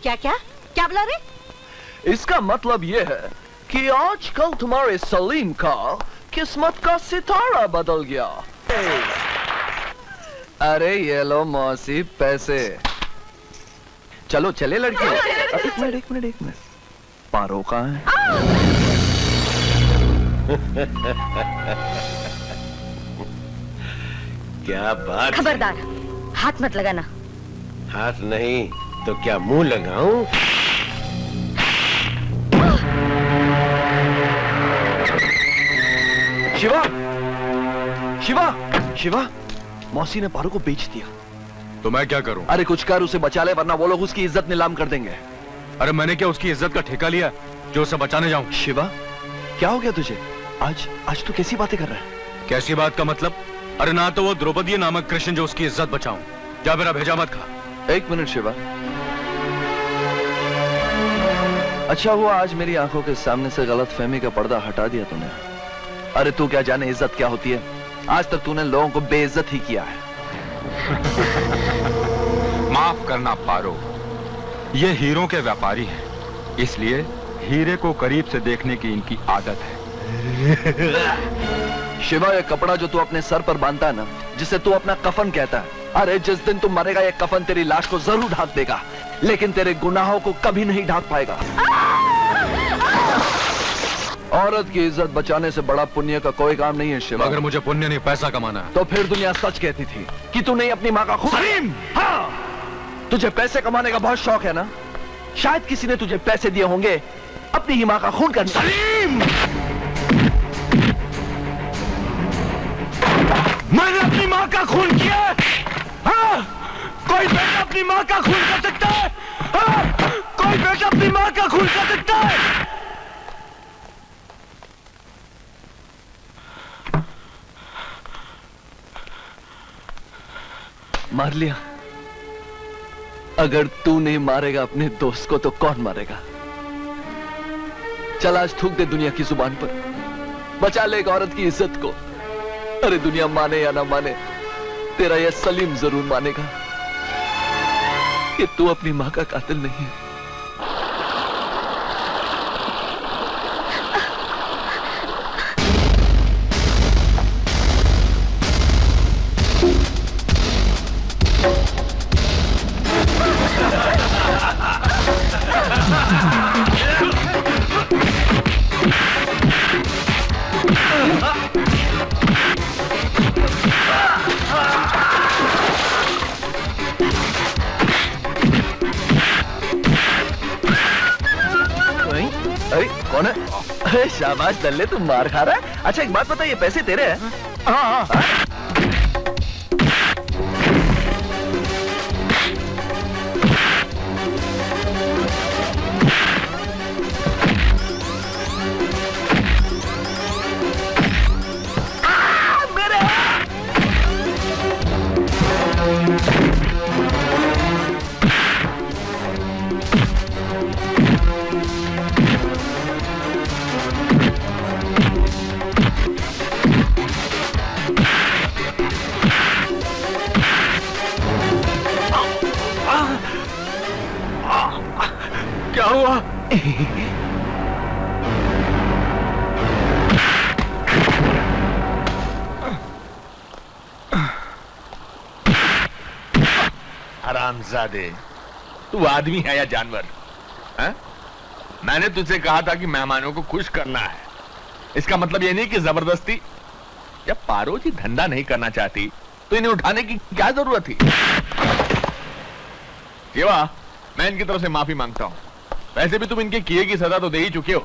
क्या क्या क्या बोला रे? इसका मतलब ये है कि आजकल तुम्हारे सलीम का किस्मत का सितारा बदल गया। अरे ये लो मौसी पैसे। चलो चले लड़कियों। एक मिनट पारो कहाँ है? क्या बात। खबरदार, हाथ मत लगाना। हाथ नहीं तो क्या मुंह लगाऊं? शिवा, शिवा, शिवा, मौसी ने पारो को बेच दिया। तो मैं क्या करूं? अरे कुछ कर, उसे बचा ले वरना वो लोग उसकी इज्जत नीलाम कर देंगे। अरे मैंने क्या उसकी इज्जत का ठेका लिया जो उसे बचाने जाऊं? शिवा, क्या हो गया तुझे? आज तू कैसी बातें कर रहा है? कैसी बात का मतलब? अरे ना तो वो द्रौपदी नामक कृष्ण जो उसकी इज्जत बचाऊं। जा मेरा भेजा मत खा। एक मिनट शिवा, अच्छा हुआ आज मेरी आंखों के सामने से गलत फहमी का पर्दा हटा दिया तूने। अरे तू क्या जाने इज्जत क्या होती है? आज तक तूने लोगों को बेइज्जत ही किया है। माफ करना पारो, ये हीरों के व्यापारी हैं, इसलिए हीरे को करीब से देखने की इनकी आदत है। शिवा, ये कपड़ा जो तू अपने सर पर बांधता है ना, जिसे तू अपना कफन कहता है, अरे जिस दिन तू मरेगा ये कफन तेरी लाश को जरूर ढक देगा, लेकिन तेरे गुनाहों को कभी नहीं ढक पाएगा। औरत की इज्जत बचाने से बड़ा पुण्य का कोई काम नहीं है शिवा। अगर मुझे पुण्य नहीं पैसा कमाना है तो फिर दुनिया सच कहती थी कि तू नहीं अपनी माँ का खून। सलीम! हाँ, तुझे पैसे कमाने का बहुत शौक है ना? शायद किसी ने तुझे पैसे दिए होंगे अपनी ही माँ का खून करने। सलीम! मैंने अपनी माँ का खून किया? हाँ? कोई बेटा अपनी माँ का खून कर सकता है? हाँ? कोई बेटा अपनी माँ का खून कर सकता है? मार लिया। अगर तू नहीं मारेगा अपने दोस्त को तो कौन मारेगा? चल आज थूक दे दुनिया की जुबान पर, बचा ले एक औरत की इज्जत को। अरे दुनिया माने या ना माने, तेरा यह सलीम जरूर मानेगा कि तू अपनी मां का कातिल नहीं है। कौन है? अरे शाबाश दल्ले, तुम मार खा रहा है। अच्छा एक बात बता, ये पैसे तेरे हैं? हाँ हाँ। क्या हुआ? हरामजादे, तू आदमी है या जानवर? है? मैंने तुझसे कहा था कि मेहमानों को खुश करना है। इसका मतलब यह नहीं कि जबरदस्ती। जब पारो जी धंधा नहीं करना चाहती तो इन्हें उठाने की क्या जरूरत थी? केवा, मैं इनकी तरफ से माफी मांगता हूं। वैसे भी तुम इनके किए की सजा तो दे ही चुके हो।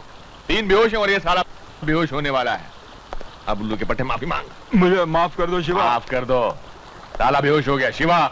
3 बेहोश हैं और ये सारा बेहोश होने वाला है। अब उल्लू के पट्टे माफी मांग। मुझे माफ कर दो शिवा। माफ कर दो। साला बेहोश हो गया। शिवा,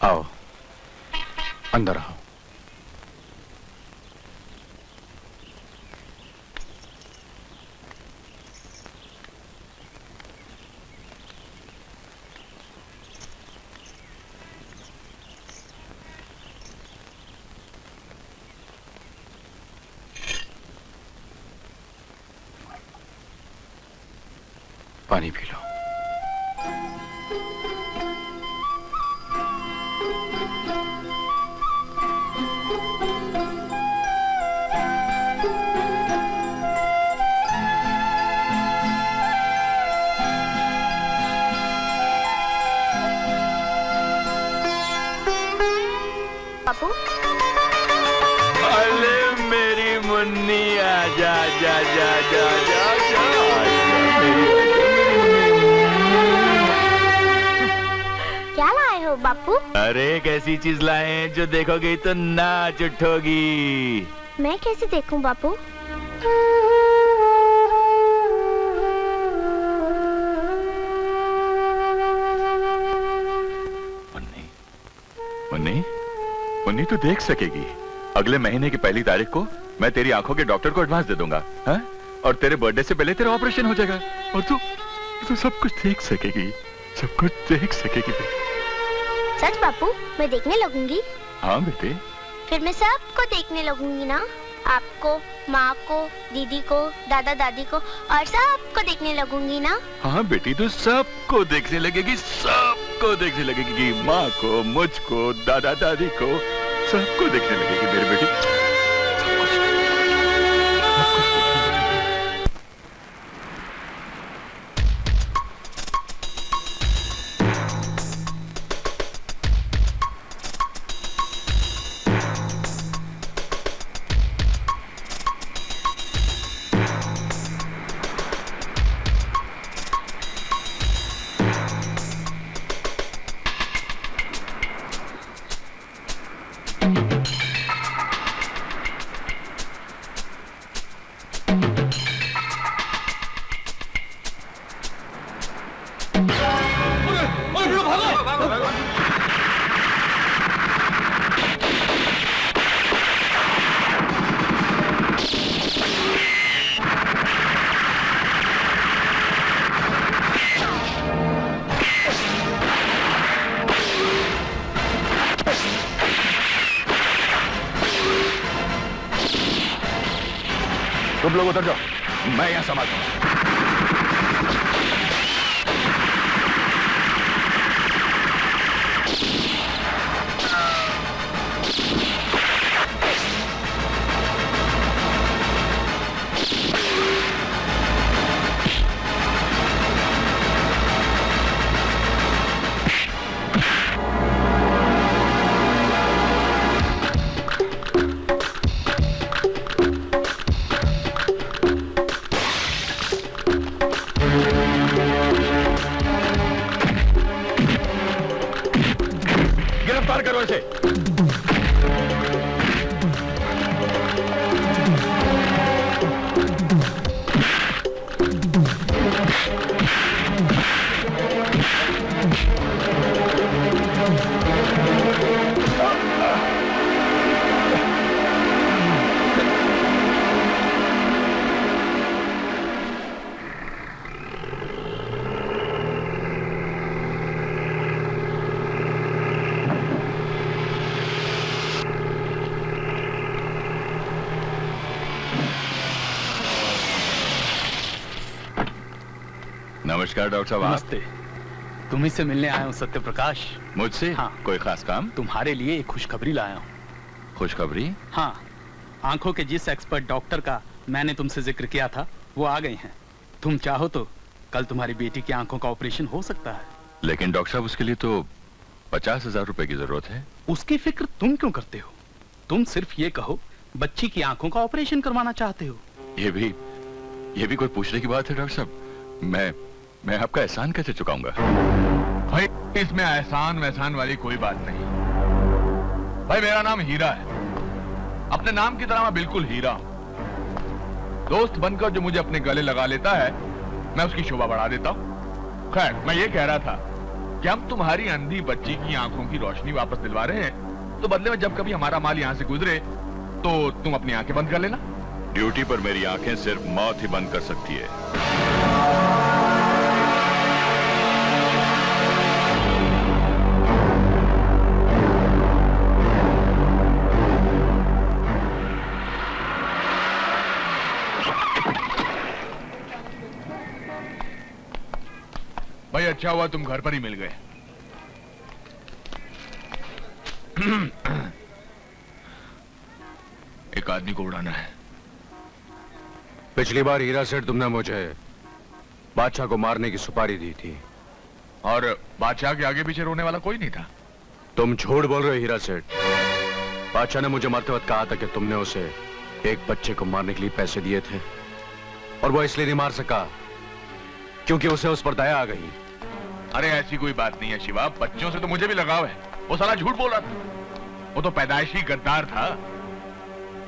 आओ अंदर आओ। पानी पी लो। बापू अरे मेरी मुन्नी आजा जा जा जा जा जा क्या लाए हो बापू? अरे एक ऐसी चीज लाए हैं जो देखोगे तो नाच उठोगी। मैं कैसे देखूं बापू? मुन्नी, मुन्नी, मुन्नी तू देख सकेगी। अगले महीने की पहली तारीख को मैं तेरी आंखों के डॉक्टर को एडवांस दे दूंगा, हाँ? और तेरे बर्थडे से पहले तेरा ऑपरेशन हो जाएगा और तू सब कुछ देख सकेगी, सब कुछ देख सकेगी बेटी। सच बापू, मैं देखने लगूंगी। हाँ बेटे। फिर मैं सबको देखने लगूंगी ना? आपको, माँ को, दीदी को, दादा दादी को और सबको देखने लगूंगी ना? हाँ बेटी, तू सबको देखने लगेगी, सबको देखने लगेगी, माँ को, मुझको, दादा दादी को, सबको देखने लगेगी मेरी बेटी। सब कुछ। तुम लोग उतर जाओ, मैं यहां संभालता हूं। गिरफ्तार करो इसे। नमस्कार डॉक्टर साहब। नमस्ते। तुम्ही से मिलने आया हूँ सत्य प्रकाश। मुझसे? हाँ। कोई खास काम? तुम्हारे लिए एक खुशखबरी लाया हूँ। खुशखबरी? हाँ, आंखों के जिस एक्सपर्ट डॉक्टर का मैंने तुमसे जिक्र किया था वो आ गए हैं। तुम चाहो तो कल तुम्हारी बेटी की आंखों का ऑपरेशन हो सकता है। लेकिन डॉक्टर साहब उसके लिए तो 50,000 रुपए की जरूरत है। उसकी फिक्र तुम क्यों करते हो? तुम सिर्फ ये कहो बच्ची की आंखों का ऑपरेशन करवाना चाहते हो। ये भी कोई पूछने की बात है डॉक्टर साहब? मैं आपका एहसान कैसे चुकाऊंगा? भाई इसमें एहसान वहसान वाली कोई बात नहीं। भाई मेरा नाम हीरा है, अपने नाम की तरह मैं बिल्कुल हीरा हूं। दोस्त बनकर जो मुझे अपने गले लगा लेता है मैं उसकी शोभा बढ़ा देता हूं। खैर मैं ये कह रहा था कि हम तुम्हारी अंधी बच्ची की आंखों की रोशनी वापस दिलवा रहे हैं, तो बदले में जब कभी हमारा माल यहां से गुजरे तो तुम अपनी आंखें बंद कर लेना। ड्यूटी पर मेरी आंखें सिर्फ मौत ही बंद कर सकती है। अच्छा हुआ तुम घर पर ही मिल गए। एक आदमी को उड़ाना है। पिछली बार हीरा सेठ तुमने मुझे बादशाह को मारने की सुपारी दी थी। और बादशाह के आगे पीछे रोने वाला कोई नहीं था। तुम झूठ बोल रहे हो हीरा सेठ। बादशाह ने मुझे मरते वक्त कहा था कि तुमने उसे एक बच्चे को मारने के लिए पैसे दिए थे, और वो इसलिए नहीं मार सका क्योंकि उसे उस पर दया आ गई। अरे ऐसी कोई बात नहीं है शिवा, बच्चों से तो मुझे भी लगाव है। वो साला झूठ बोल रहा था, वो तो पैदाइशी गद्दार था।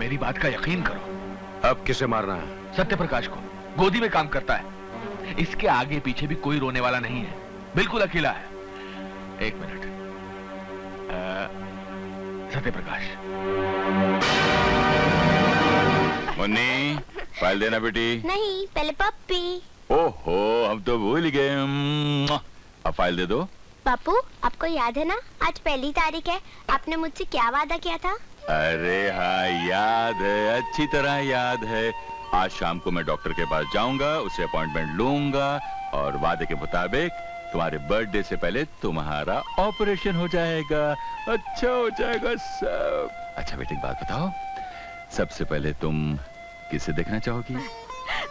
मेरी बात का यकीन करो। अब किसे मारना है? सत्यप्रकाश को। गोदी में काम करता है। इसके आगे पीछे भी कोई रोने वाला नहीं है, बिल्कुल अकेला है। एक मिनट। सत्यप्रकाश। मुन्नी, फाइल देना बेटी। नहीं, पहले पप्पी। ओहो, हम तो भूल गए। अब फाइल दे दो। पापू, आपको याद है ना, आज पहली तारीख है, आपने मुझसे क्या वादा किया था? अरे हाँ, याद है, अच्छी तरह याद है। आज शाम को मैं डॉक्टर के पास जाऊंगा, उससे अपॉइंटमेंट लूंगा, और वादे के मुताबिक तुम्हारे बर्थडे से पहले तुम्हारा ऑपरेशन हो जाएगा। अच्छा हो जाएगा सब। अच्छा बेटी, एक बात बताओ, सबसे पहले तुम किसे देखना चाहोगी?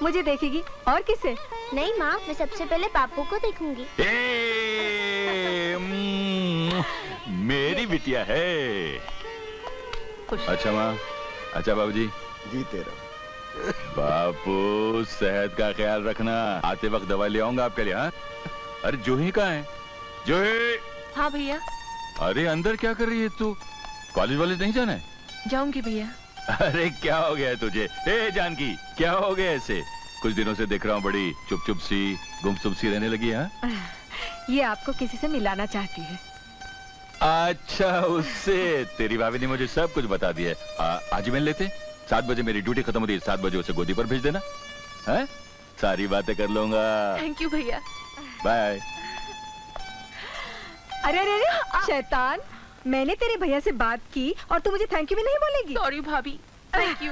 मुझे देखेगी और किसे? नहीं माँ, मैं सबसे पहले पापू को देखूंगी। मेरी बिटिया है। अच्छा माँ, अच्छा बाबूजी। जीते रहो। बापू, सेहत का ख्याल रखना। आते वक्त दवा ले आऊंगा आपके लिए। हाँ? अरे जूही कहाँ है? जूही। हाँ भैया। अरे अंदर क्या कर रही है तू? कॉलेज वालेज नहीं जाना है? जाऊंगी भैया। अरे क्या हो गया है तुझे? ए जानकी, क्या हो गया ऐसे? कुछ दिनों से देख रहा हूँ बड़ी चुप चुप सी, गुमसुम सी रहने लगी है। ये आपको किसी से मिलाना चाहती है। अच्छा, उससे? तेरी भाभी ने मुझे सब कुछ बता दिया है। आज ही मिल लेते। 7 बजे मेरी ड्यूटी खत्म होती है, 7 बजे उसे गोदी पर भेज देना है? सारी बातें कर लूंगा। थैंक यू भैया। बाय। अरे अरे अरे शैतान, मैंने तेरे भैया से बात की और तू मुझे थैंक यू भी नहीं बोलेगी? सॉरी भाभी, थैंक यू।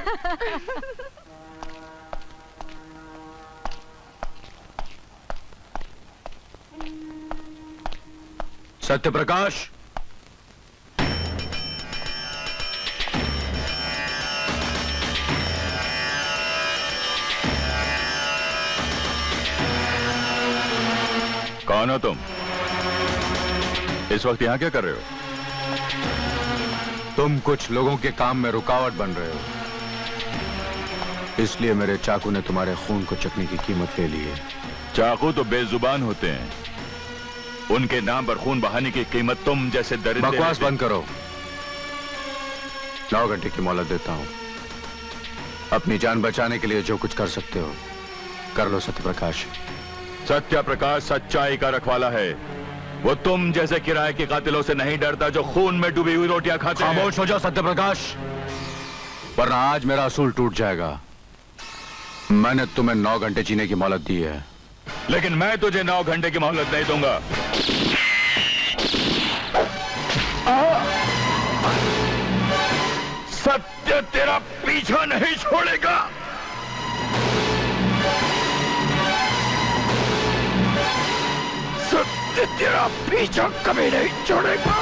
सत्यप्रकाश, कौन हो तुम? इस वक्त यहाँ क्या कर रहे हो? तुम कुछ लोगों के काम में रुकावट बन रहे हो, इसलिए मेरे चाकू ने तुम्हारे खून को चखने की कीमत ले ली है। चाकू तो बेजुबान होते हैं, उनके नाम पर खून बहाने की कीमत तुम जैसे दरिंदे। बकवास बंद करो। 9 घंटे की मोहलत देता हूं। अपनी जान बचाने के लिए जो कुछ कर सकते हो कर लो सत्यप्रकाश। सत्यप्रकाश सच्चाई का रखवाला है। वो तुम जैसे किराए के कातिलों से नहीं डरता जो खून में डूबी हुई रोटियां खाते हैं। खामोश हो जाओ सत्यप्रकाश, वरना आज मेरा असूल टूट जाएगा। मैंने तुम्हें 9 घंटे जीने की मोहलत दी है, लेकिन मैं तुझे 9 घंटे की मोहलत नहीं दूंगा। सत्य तेरा पीछा नहीं छोड़ेगा। सत्य तेरा पीछा कभी नहीं छोड़ेगा।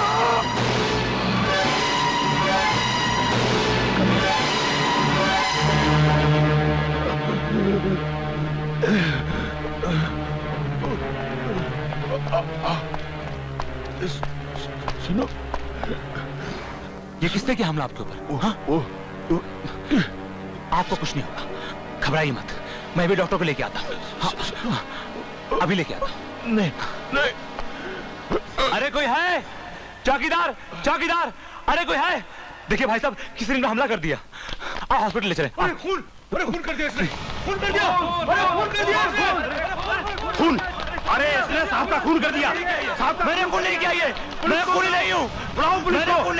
सुनो, ये किसने किया हमला आपके ऊपर? हाँ? आपको कुछ नहीं होगा, घबराइए मत। मैं भी डॉक्टर को लेके आता हूँ। हाँ, अभी लेके आता हूँ। नहीं नहीं। अरे कोई है? चौकीदार, चौकीदार, अरे कोई है? देखिए भाई साहब, किसी ने हमला कर दिया। आओ हॉस्पिटल ले चले। अरे खून कर दिया इसने, खून कर दिया, अरे खून कर दिया इसने। खून? अरे इसने साहब का खून कर दिया। साहब मेरे खून लेके आइए, मैं खून नहीं हूँ। बुलाओ पुलिस को,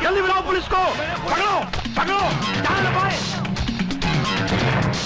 जल्दी बुलाओ पुलिस को। पकड़ो, पकड़ो, जान लगाए।